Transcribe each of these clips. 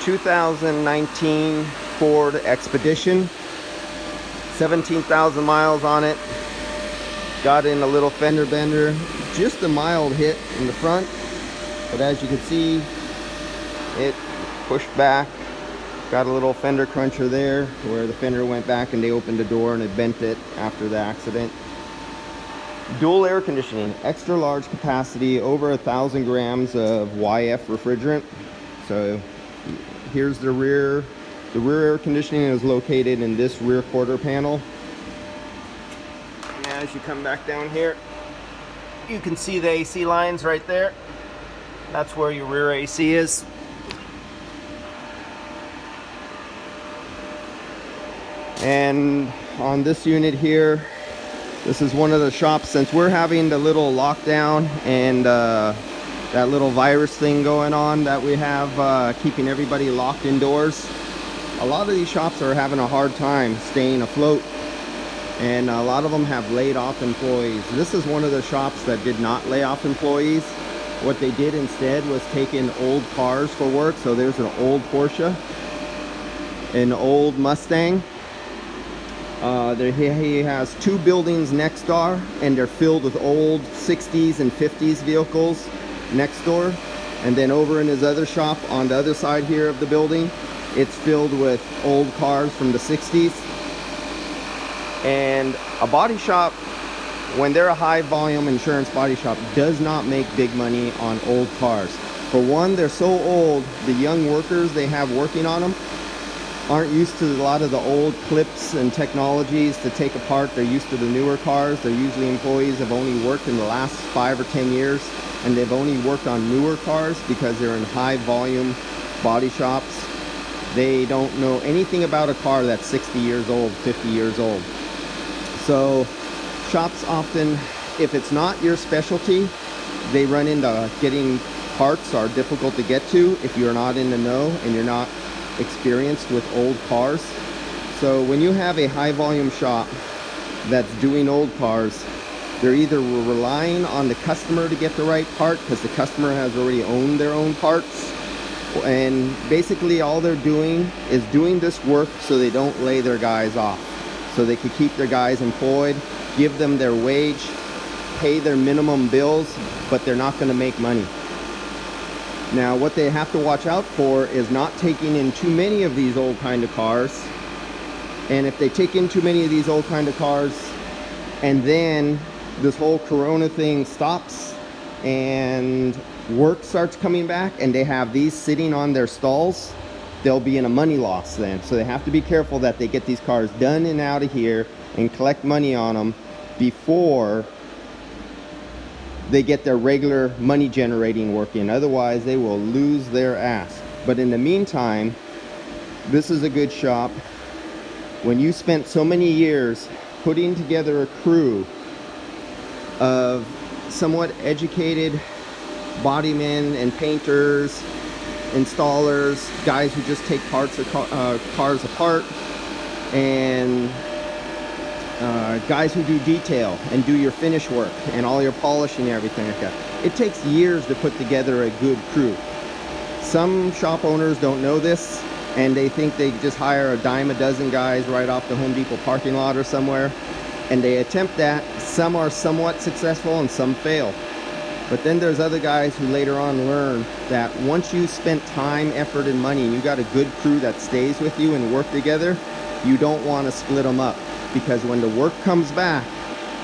2019 Ford Expedition, 17,000 miles on it. Got in a little fender bender, just a mild hit in the front, but as you can see, it pushed back. Got a little fender cruncher there where the fender went back and they opened the door and it bent it after the accident. Dual air conditioning, extra large capacity, over 1,000 grams of YF refrigerant. So here's the rear. The rear air conditioning is located in this rear quarter panel. And as you come back down here, you can see the AC lines right there. That's where your rear AC is. And on this unit here, this is one of the shops, since we're having the little lockdown and that little virus thing going on that we have, keeping everybody locked indoors. A lot of these shops are having a hard time staying afloat, and a lot of them have laid off employees. This is one of the shops that did not lay off employees. What they did instead was take in old cars for work. So there's an old Porsche, an old Mustang. He has two buildings next door, and they're filled with old 60s and 50s vehicles next door. And then over in his other shop on the other side here of the building, it's filled with old cars from the 60s. And a body shop, when they're a high volume insurance body shop, does not make big money on old cars. For one, they're so old, the young workers they have working on them aren't used to a lot of the old clips and technologies to take apart. They're used to the newer cars. They're usually employees have only worked in the last 5 or 10 years, and they've only worked on newer cars because they're in high volume body shops. They don't know anything about a car that's 60 years old, 50 years old. So shops often, if it's not your specialty, they run into getting parts are difficult to get to if you're not in the know and you're not experienced with old cars. So when you have a high volume shop that's doing old cars, they're either relying on the customer to get the right part because the customer has already owned their own parts, and basically all they're doing is doing this work so they don't lay their guys off, so they can keep their guys employed, give them their wage, pay their minimum bills, but they're not going to make money. Now what they have to watch out for is not taking in too many of these old kind of cars. And if they take in too many of these old kind of cars and then this whole corona thing stops and work starts coming back and they have these sitting on their stalls, they'll be in a money loss then. So they have to be careful that they get these cars done and out of here and collect money on them before they get their regular money generating work in. Otherwise they will lose their ass. But in the meantime, this is a good shop. When you spent so many years putting together a crew of somewhat educated bodymen and painters, installers, guys who just take parts of cars apart, and guys who do detail and do your finish work and all your polishing and everything like that. It takes years to put together a good crew. Some shop owners don't know this, and they think they just hire a dime a dozen guys right off the Home Depot parking lot or somewhere, and they attempt that. Some are somewhat successful and some fail. But then there's other guys who later on learn that once you spent time, effort, and money, and you got a good crew that stays with you and work together, you don't want to split them up. Because when the work comes back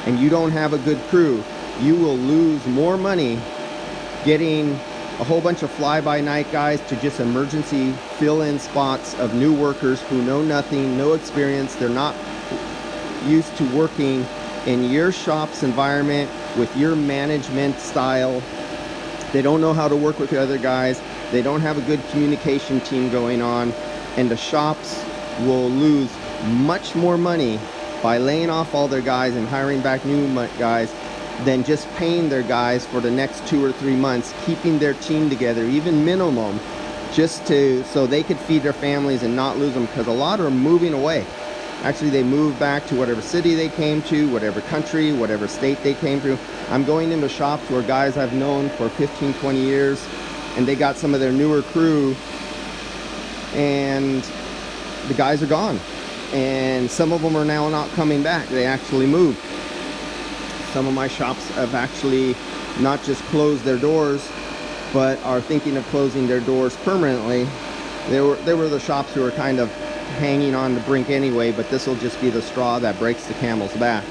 and you don't have a good crew, you will lose more money getting a whole bunch of fly-by-night guys to just emergency fill-in spots of new workers who know nothing, no experience. They're not used to working in your shop's environment with your management style. They don't know how to work with the other guys. They don't have a good communication team going on, and the shops will lose much more money by laying off all their guys and hiring back new guys than just paying their guys for the next 2 or 3 months, keeping their team together, even minimum, just so they could feed their families and not lose them, because a lot are moving away. Actually, they move back to whatever city they came to, whatever country, whatever state they came to. I'm going into shops where guys I've known for 15, 20 years, and they got some of their newer crew and the guys are gone. And some of them are now not coming back. They actually moved. Some of my shops have actually not just closed their doors, but are thinking of closing their doors permanently. They were the shops who were kind of hanging on the brink anyway, but this will just be the straw that breaks the camel's back.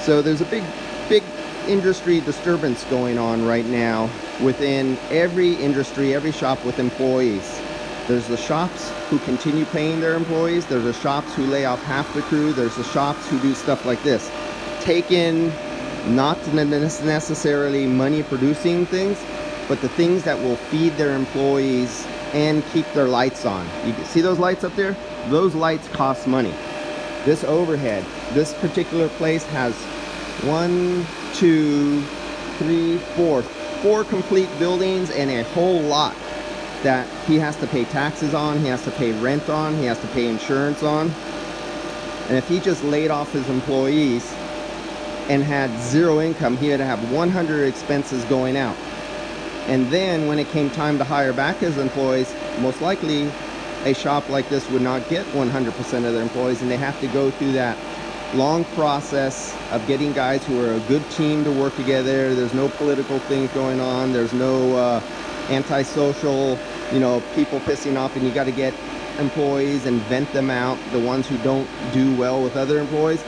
So there's a big industry disturbance going on right now within every industry, every shop with employees. There's the shops who continue paying their employees. There's the shops who lay off half the crew. There's the shops who do stuff like this. Take in not necessarily money producing things, but the things that will feed their employees and keep their lights on. You can see those lights up there? Those lights cost money. This overhead, this particular place has 1, 2, 3, 4 complete buildings and a whole lot that he has to pay taxes on, he has to pay rent on, he has to pay insurance on. And if he just laid off his employees and had zero income, he would have 100 expenses going out. And then when it came time to hire back his employees, most likely a shop like this would not get 100% of their employees, and they have to go through that long process of getting guys who are a good team to work together. There's no political things going on. There's no antisocial, people pissing off, and you got to get employees and vent them out, the ones who don't do well with other employees.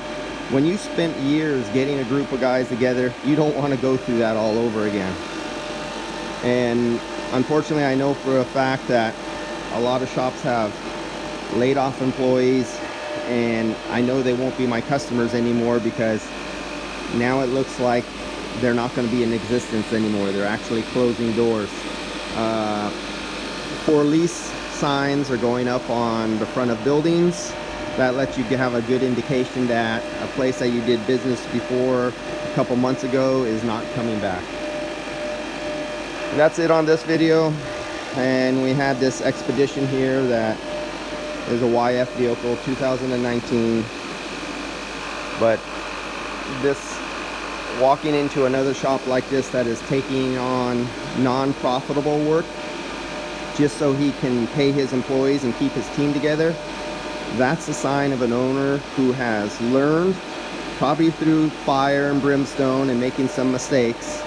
When you spent years getting a group of guys together, you don't want to go through that all over again. And unfortunately, I know for a fact that a lot of shops have laid off employees, and I know they won't be my customers anymore because now it looks like they're not going to be in existence anymore. They're actually closing doors. For lease signs are going up on the front of buildings. That lets you have a good indication that a place that you did business before a couple months ago is not coming back. And that's it on this video. And we had this Expedition here that is a YF vehicle, 2019. But this, walking into another shop like this that is taking on non-profitable work just so he can pay his employees and keep his team together, that's a sign of an owner who has learned, probably through fire and brimstone and making some mistakes,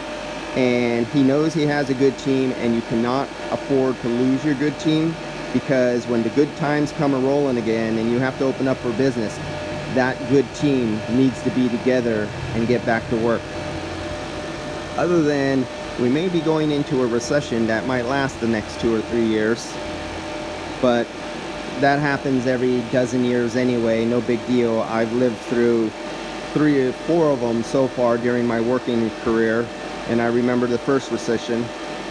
and he knows he has a good team, and you cannot afford to lose your good team, because when the good times come a-rolling again and you have to open up for business, that good team needs to be together and get back to work. Other than we may be going into a recession that might last the next 2 or 3 years, but that happens every dozen years anyway, no big deal. I've lived through 3 or 4 of them so far during my working career, and I remember the first recession.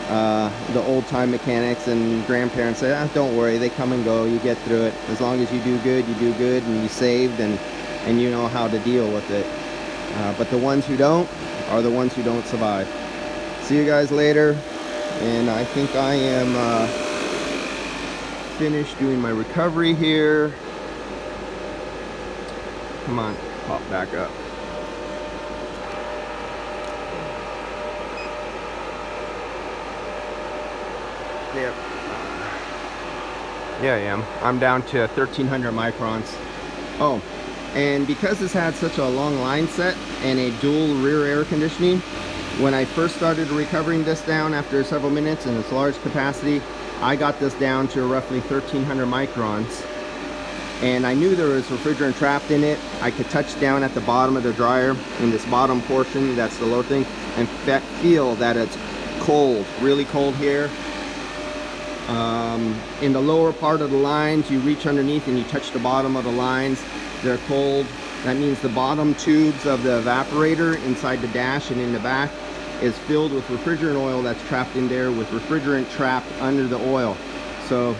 The old-time mechanics and grandparents say, don't worry, they come and go, you get through it. As long as you do good, and you saved, and you know how to deal with it. But the ones who don't are the ones who don't survive. See you guys later, and I think I am finished doing my recovery here. Come on, pop back up. Yep. Yeah, I am. I'm down to 1300 microns. Oh, and because this had such a long line set and a dual rear air conditioning, when I first started recovering this down after several minutes in its large capacity, I got this down to roughly 1300 microns. And I knew there was refrigerant trapped in it. I could touch down at the bottom of the dryer in this bottom portion, that's the lower thing, and feel that it's cold, really cold here. In the lower part of the lines, you reach underneath and you touch the bottom of the lines, they're cold. That means the bottom tubes of the evaporator inside the dash and in the back is filled with refrigerant oil that's trapped in there, with refrigerant trapped under the oil. So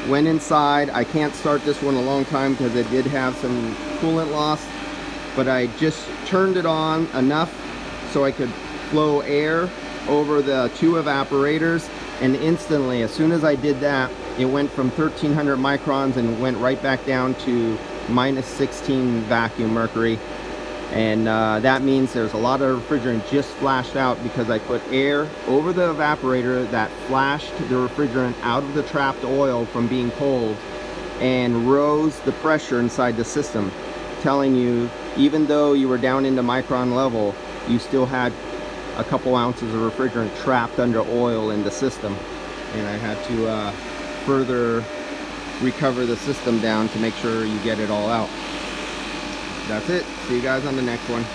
went inside. I can't start this one a long time because it did have some coolant loss, but I just turned it on enough so I could flow air over the 2 evaporators, and instantly, as soon as I did that, it went from 1300 microns and went right back down to -16 vacuum mercury. And that means there's a lot of refrigerant just flashed out because I put air over the evaporator that flashed the refrigerant out of the trapped oil from being cold and rose the pressure inside the system, telling you even though you were down into micron level, you still had a couple ounces of refrigerant trapped under oil in the system. And I had to further recover the system down to make sure you get it all out. That's it. See you guys on the next one.